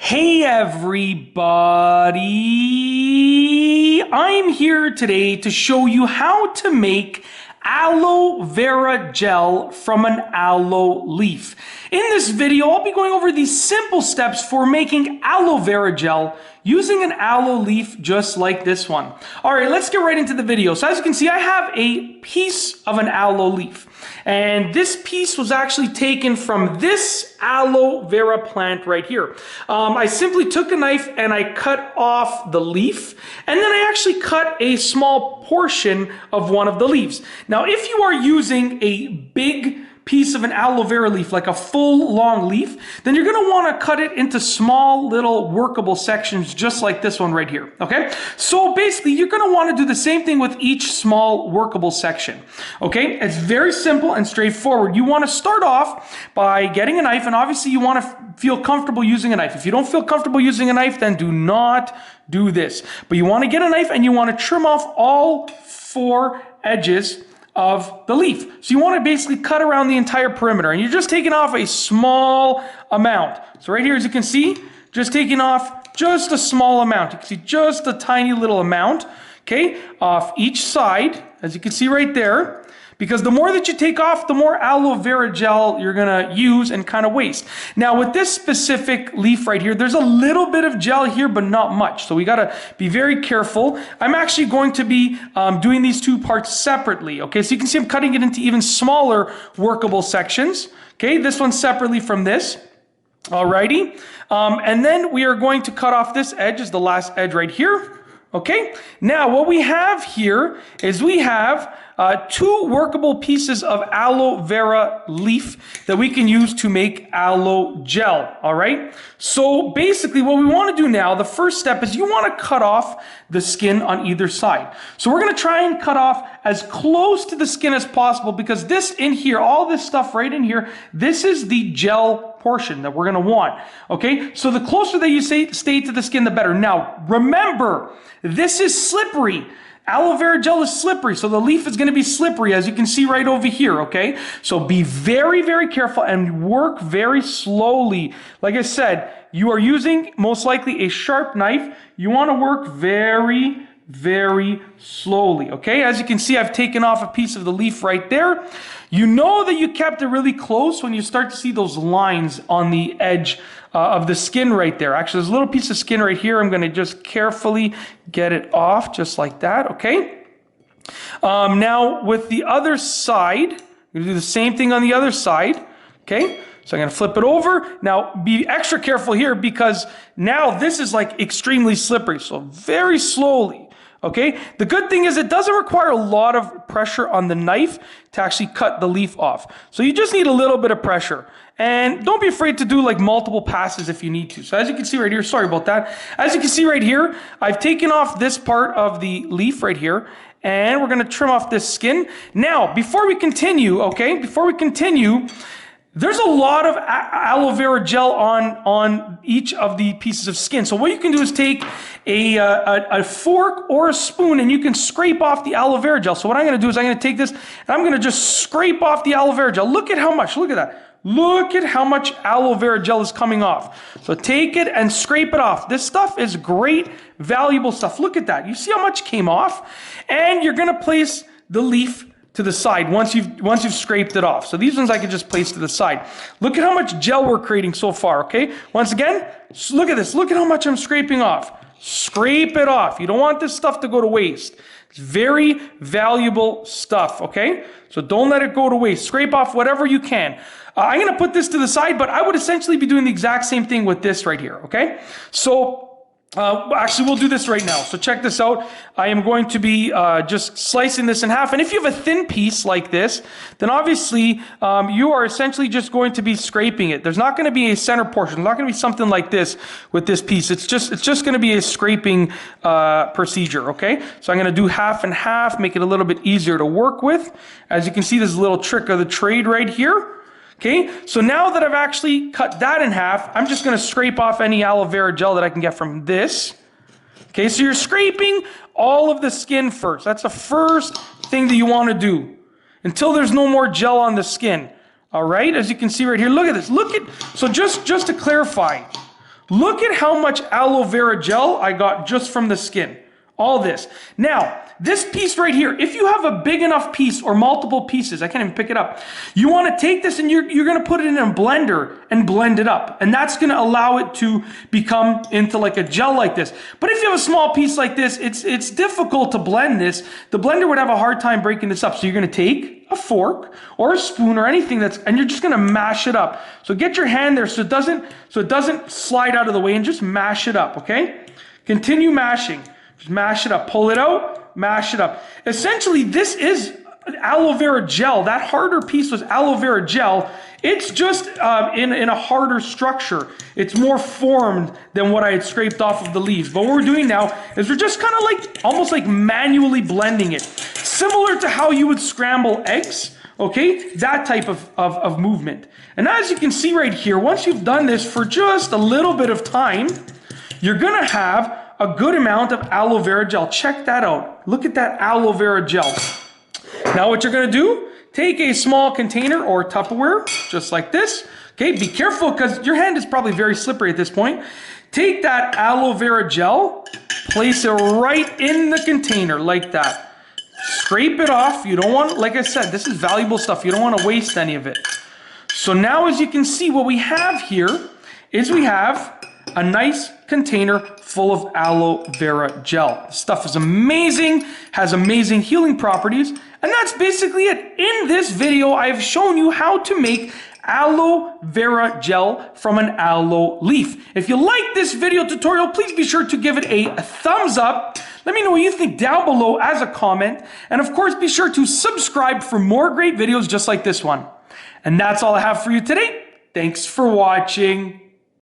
Hey everybody! I'm here today to show you how to make aloe vera gel from an aloe leaf. In this video, I'll be going over these simple steps for making aloe vera gel using an aloe leaf just like this one. Alright, let's get right into the video. So as you can see, I have a piece of an aloe leaf. And this piece was actually taken from this aloe vera plant right here. I simply took a knife and I cut off the leaf, and then I actually cut a small portion of one of the leaves. Now, if you are using a big piece of an aloe vera leaf, like a full long leaf, then you're going to want to cut it into small little workable sections just like this one right here. Okay, so basically you're going to want to do the same thing with each small workable section. Okay, it's very simple and straightforward. You want to start off by getting a knife, and obviously you want to feel comfortable using a knife. If you don't feel comfortable using a knife, then do not do this. But you want to get a knife and you want to trim off all four edges of the leaf. So you want to basically cut around the entire perimeter, and you're just taking off a small amount. So right here, as you can see, just taking off just a small amount. You can see just a tiny little amount, okay, off each side, as you can see right there. Because the more that you take off, the more aloe vera gel you're going to use and kind of waste. Now, with this specific leaf right here, there's a little bit of gel here, but not much. So we got to be very careful. I'm actually going to be doing these two parts separately. Okay, so you can see I'm cutting it into even smaller workable sections. Okay, this one separately from this. Alrighty. And then we are going to cut off this edge, is the last edge right here. Okay, now what we have here is we have two workable pieces of aloe vera leaf that we can use to make aloe gel. All right, so basically what we want to do now, the first step is you want to cut off the skin on either side. So we're going to try and cut off as close to the skin as possible, because this in here, all this stuff right in here, this is the gel portion that we're going to want. Okay, so the closer that you stay to the skin, the better. Now remember, this is slippery. Aloe vera gel is slippery, so the leaf is going to be slippery, as you can see right over here, okay? So be very, very careful and work very slowly. Like I said, you are using most likely a sharp knife. You want to work very, very slowly, okay? As you can see, I've taken off a piece of the leaf right there. You know that you kept it really close when you start to see those lines on the edge of the skin right there. Actually, there's a little piece of skin right here. I'm going to just carefully get it off just like that, okay? Now, with the other side, I'm going to do the same thing on the other side, okay? So I'm going to flip it over. Now, be extra careful here, because now this is like extremely slippery. So very slowly. Okay, the good thing is it doesn't require a lot of pressure on the knife to actually cut the leaf off. So you just need a little bit of pressure. And don't be afraid to do like multiple passes if you need to. So as you can see right here, sorry about that. As you can see right here, I've taken off this part of the leaf right here, and we're going to trim off this skin. Now, before we continue, okay, there's a lot of aloe vera gel on each of the pieces of skin. So what you can do is take a fork or a spoon, and you can scrape off the aloe vera gel. So what I'm going to do is I'm going to take this and I'm going to just scrape off the aloe vera gel. Look at how much, look at that. Look at how much aloe vera gel is coming off. So take it and scrape it off. This stuff is great, valuable stuff. Look at that. You see how much came off? And you're going to place the leaf to the side once you've scraped it off. So these ones I can just place to the side. Look at how much gel we're creating so far, okay? Once again, look at this. Look at how much I'm scraping off. Scrape it off. You don't want this stuff to go to waste. It's very valuable stuff, okay? So don't let it go to waste. Scrape off whatever you can. I'm going to put this to the side, but I would essentially be doing the exact same thing with this right here, okay? So actually, we'll do this right now. So check this out. I am going to be just slicing this in half. And if you have a thin piece like this, then obviously you are essentially just going to be scraping it. There's not going to be a center portion. There's not going to be something like this with this piece. It's just going to be a scraping procedure, okay? So I'm going to do half and half, make it a little bit easier to work with. As you can see, there's a little trick of the trade right here. Okay, so now that I've actually cut that in half, I'm just going to scrape off any aloe vera gel that I can get from this. Okay, so you're scraping all of the skin first. That's the first thing that you want to do until there's no more gel on the skin. All right, as you can see right here, look at this. So just to clarify, Look at how much aloe vera gel I got just from the skin. All this. Now, this piece right here, if you have a big enough piece or multiple pieces, I can't even pick it up. You want to take this and you're going to put it in a blender and blend it up. And that's going to allow it to become into like a gel like this. But if you have a small piece like this, it's difficult to blend this. The blender would have a hard time breaking this up. So you're going to take a fork or a spoon or anything and you're just going to mash it up. So get your hand there so it doesn't slide out of the way, and just mash it up, okay? Continue mashing. Just mash it up. Pull it out, mash it up. Essentially, this is aloe vera gel. That harder piece was aloe vera gel. It's just in a harder structure. It's more formed than what I had scraped off of the leaves. But what we're doing now is we're just kind of like, almost like manually blending it. Similar to how you would scramble eggs, okay? That type of movement. And as you can see right here, once you've done this for just a little bit of time, you're gonna have a good amount of aloe vera gel. Check that out. Look at that aloe vera gel. Now what you're gonna do, take a small container or Tupperware, just like this. Okay, be careful because your hand is probably very slippery at this point. Take that aloe vera gel, place it right in the container like that. Scrape it off. You don't want, like I said, this is valuable stuff. You don't want to waste any of it. So now as you can see, what we have here is we have a nice container full of aloe vera gel. This stuff is amazing, has amazing healing properties, and that's basically it. In this video, I've shown you how to make aloe vera gel from an aloe leaf. If you like this video tutorial, please be sure to give it a thumbs up. Let me know what you think down below as a comment. And of course, be sure to subscribe for more great videos just like this one. And that's all I have for you today. Thanks for watching.